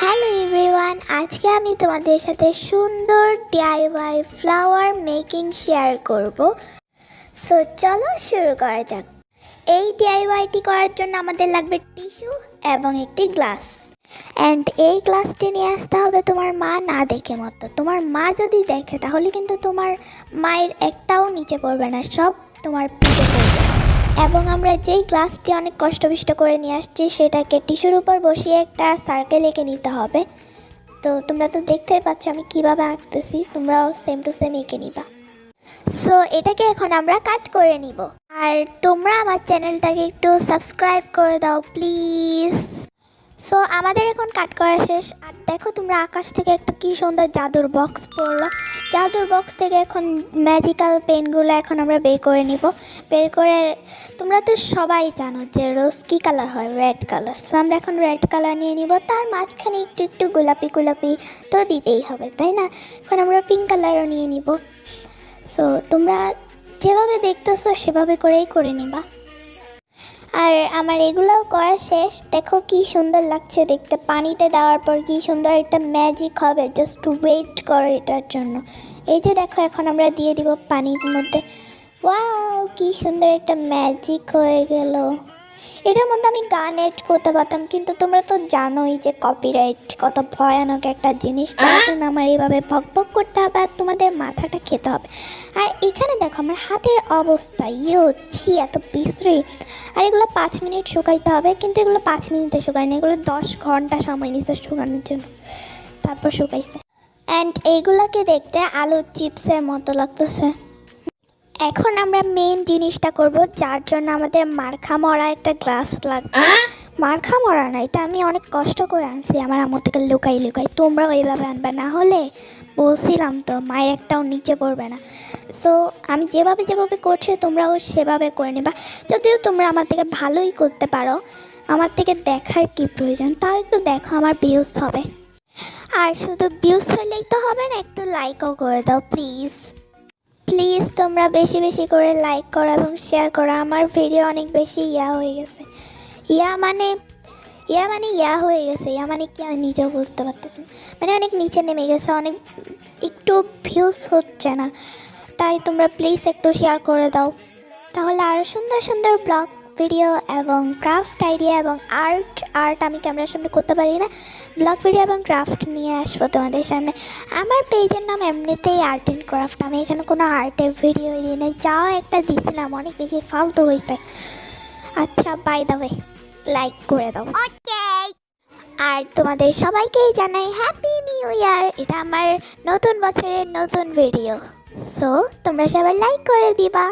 Hello everyone, আজকে আমি তোমাদের সাথে সুন্দর ডিআইওয়াই ফ্লাওয়ার মেকিং শেয়ার করব। সো চলো শুরু করা যাক। এই ডিআইওয়াইটি করার জন্য আমাদের লাগবে টিস্যু এবং একটি গ্লাস। অ্যান্ড এই গ্লাসটি নিয়ে আসতে হবে তোমার মা না দেখে মতো। তোমার মা যদি দেখে তাহলে কিন্তু তোমার মায়ের একটাও নিচে পড়বে না, সব তোমার পিঠে পড়বে। এবং আমরা যেই গ্লাসটি অনেক কষ্টবিষ্ট করে নিয়ে আসছি সেটাকে টিস্যুর উপর বসিয়ে একটা সার্কেল এঁকে নিতে হবে। তো তোমরা তো দেখতেই পাচ্ছ আমি কিভাবে আঁকতেছি, তোমরাও সেম টু সেম এঁকে নিবা। সো এটাকে এখন আমরা কাট করে নিব। আর তোমরা আমার চ্যানেলটাকে একটু সাবস্ক্রাইব করে দাও প্লিজ। সো আমাদের এখন কাট করা শেষ। আর দেখো তোমরা আকাশ থেকে একটা কী সুন্দর জাদুর বক্স পড়লো। জাদুর বক্স থেকে এখন ম্যাজিক্যাল পেনগুলো এখন আমরা বের করে নিব। বের করে তোমরা তো সবাই জানো যে রোজ কী কালার হয়, রেড কালার। সো আমরা এখন রেড কালার নিয়ে নিব, তার মাঝখানে একটু একটু গোলাপি গোলাপি তো দিতেই হবে, তাই না? এখন আমরা পিঙ্ক কালারও নিয়ে নিব। সো তোমরা যেভাবে দেখতেছো সেভাবে করেই করে নিবা। আর আমার এগুলোও করা শেষ। দেখো কি সুন্দর লাগছে দেখতে, পানিতে দেওয়ার পর কি সুন্দর একটা ম্যাজিক হবে। জাস্ট ওয়েট করো এটার জন্য। এই যে দেখো এখন আমরা দিয়ে দিব পানির মধ্যে। ওয়াও কি সুন্দর একটা ম্যাজিক হয়ে গেল। এটার মধ্যে আমি গান এড করতে পারতাম, কিন্তু তোমরা তো জানোই যে কপিরাইট কত ভয়ানক একটা জিনিস। তার জন্য আমার এইভাবে ভক ভক করতে হবে আর তোমাদের মাথাটা খেতে হবে। আর এখানে দেখো আমার হাতের অবস্থা, ছি এত বিশ্রী। আর এগুলো 5 মিনিট শুকাইতে হবে, কিন্তু এগুলো 5 মিনিটে শুকায় না, এগুলো 10 ঘন্টা সময় নিচ্ছে শুকানোর জন্য, তারপর শুকাইছে। অ্যান্ড এইগুলোকে দেখতে আলুর চিপসের মতো লাগতেছে। এখন আমরা মেন জিনিসটা করব, যার জন্য আমাদের মার্কা মরা একটা গ্লাস লাগবে। মার্কা মরা না, এটা আমি অনেক কষ্ট করে আনছি আমার আম্মু থেকে লুকাই লুকাই। তোমরাও এইভাবে আনবে, না হলে বলছিলাম তো মায়ের একটাও নিচে পড়বে না। সো আমি যেভাবে যেভাবে করছি তোমরাও সেভাবে করে নেবা। যদিও তোমরা আমার থেকে ভালোই করতে পারো, আমার থেকে দেখার কি প্রয়োজন, তাও একটু দেখো আমার ভিউজ হবে। আর শুধু ভিউজ হলেই তো হবে না, একটু লাইকও করে দাও প্লিজ। প্লিজ তোমরা বেশি বেশি করে লাইক করো এবং শেয়ার করো। আমার ভিডিও অনেক বেশি হয়ে গেছে। ইয়া মানে হয়ে গেছে। মানে কি আমি নিজেও বলতে পারতেছি, মানে অনেক নিচে নেমে গেছে, অনেক একটু ভিউজ হচ্ছে না। তাই তোমরা প্লিজ একটু শেয়ার করে দাও, তাহলে আরও সুন্দর সুন্দর ব্লগ ভিডিও এবং ক্রাফট আইডিয়া এবং আর্ট আমি ক্যামেরার সামনে করতে পারি না, ব্লগ ভিডিও এবং ক্রাফট নিয়ে আসবো তোমাদের সামনে। আমার পেজের নাম এমনিতেই আর্ট অ্যান্ড ক্রাফট। আমি এখানে কোনো আর্টের ভিডিও দিই না, যাও একটা দিছিলাম অনেক বেশি ফালতু হয়েছে। আচ্ছা বাই দ্য ওয়ে, লাইক করে দাও। আর তোমাদের সবাইকেই জানাই হ্যাপি নিউ ইয়ার। এটা আমার নতুন বছরের নতুন ভিডিও। সো তোমরা সবাই লাইক করে দিবা।